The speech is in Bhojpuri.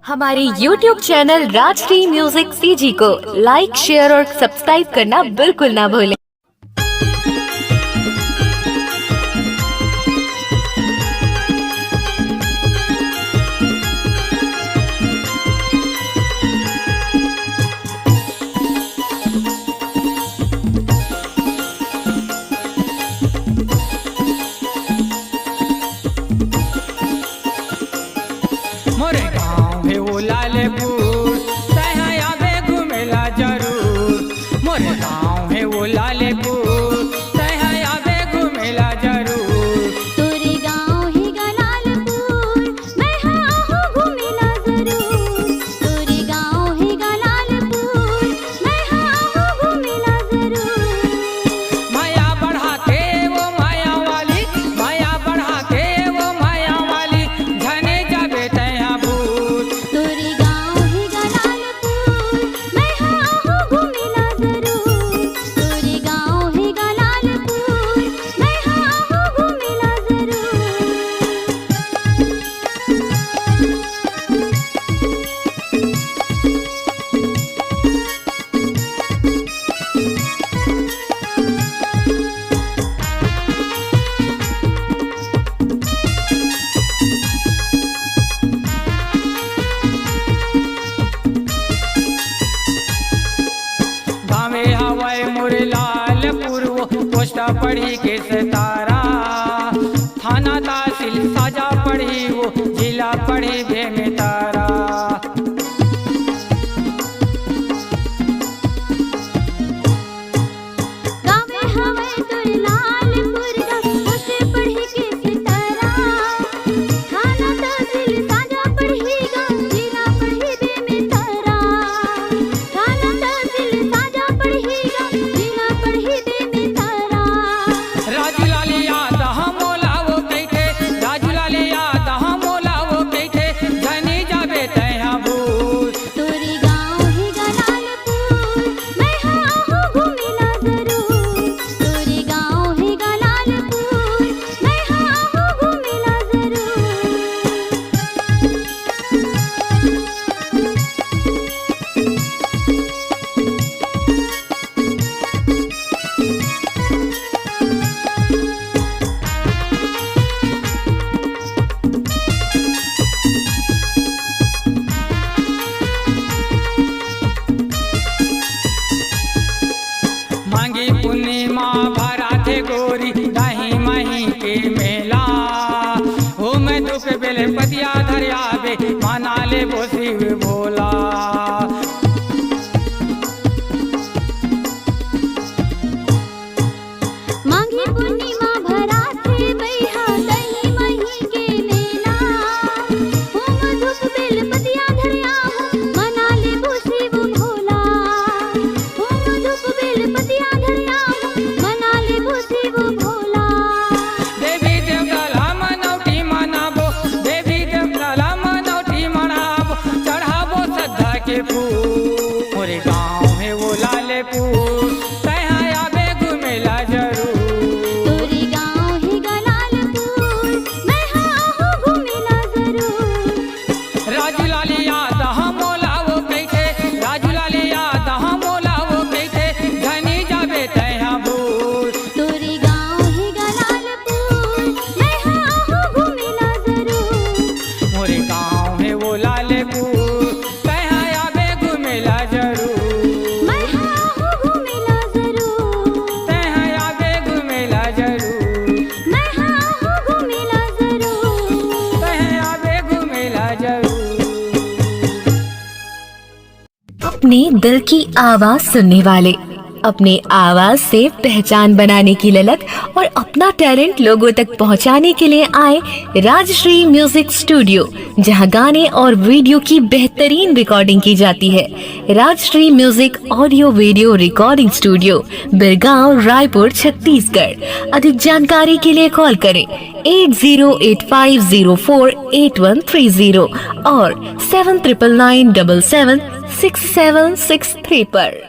हमारे YouTube channel Rajshri music CG को लाइक, शेयर और सब्सक्राइब करना बिल्कुल ना भूलें। मोरे गाँव है वो लालेपुर, तहाँ आवे घूमेला जरूर। मोरे गाँव है वो लालेपुर, तहाँ आवे घूमेला जरूर। तोरे गाँव ही गलालपुर, मैं हाँ घूमेला जरूर। तोरे गाँव ही गलालपुर, मैं हाँ घूमेला जरूर। माया बढ़ा के वो माया वाली, माया बढ़ा के वो माया वाली, धने जाबे तहाँ भूल। तोरे गाँव ही गलालपुर, मैं हाँ घूमेला जरूर। तोरे गाँव ही गलालपुर, मैं हाँ घूमेला जरूर। गाँवे हवाए मोरे लालपुर, वो पोस्टा पढ़ी के सितारा। थाना तहसील साजा पढ़ी, वो जिला पढ़ी बेमेतारा। गावे हवे तोरे लालपुर गा, पोस्टे पढ़ी के सितारा। थाना तहसील साजा पढ़ी गा, जिला पढ़ी बेमेतारा। थाना तहसील साजा पढ़ी गा, जिला पढ़ी बेमेतारा। राजू लाल याद हमोला वो कहते, राजू लाल याद हमोला वो कहते, धनी जाबे तहाँ भूल। तोरे गाँव ही गलालपुर, मैं हाँ घूमेला जरूर। तोरे गाँव ही गलालपुर, मैं हाँ घूमेला जरूर। मांगी पूर्णिमा भरा थे गोरी, दाही माही के मेला। हो मैं दुख बेले पतिया धरियाबे, माना ले वो शिव भोला। मांगी पूर्णिमा भरा थे बैहा, दही मही के मेला। हो मधुप बेल पतिया धरिया हो, मना ले वो शिव भोला। हो मधुप बेल पतिया धरिया हो, मना ले वो शिव भोला। देवी देवताला मनौटी मनाबो, देवी देवताला मनौटी मनाबो, चढ़ाबो श्रद्धा के फूल। मोरे गाँव में वो लालेपुर, तहाँ आबे घूमेला जरूर। तोरे गाँव ही गलालपुर, मैं हाँ घूमेला जरूर। राजू लाल याद हमोला वो कहते, राजू लाल याद हमोला वो कहते, धनी जाबे तहाँ भूल। तोरे गाँव ही गलालपुर, मैं हाँ घूमेला जरूर। मोरे गाँव में वो लालेपुर, तहाँ आबे घूमेला जरूर। मैं हाँ घूमेला जरूर। तहाँ आबे घूमेला जरूर। मैं हाँ घूमेला जरूर। तहाँ आबे घूमेला जरूर। अपने दिल की आवाज सुनने वाले, अपने आवाज से पहचान बनाने की ललक और अपना टैलेंट लोगों तक पहुंचाने के लिए आए राजश्री म्यूजिक स्टूडियो, जहां गाने और वीडियो की बेहतरीन रिकॉर्डिंग की जाती है। Rajshri music audio video recording studio, Birgaon, Raipur, Chhattisgarh. अधिक जानकारी के लिए कॉल करें 8085048130 और 7999776763 पर।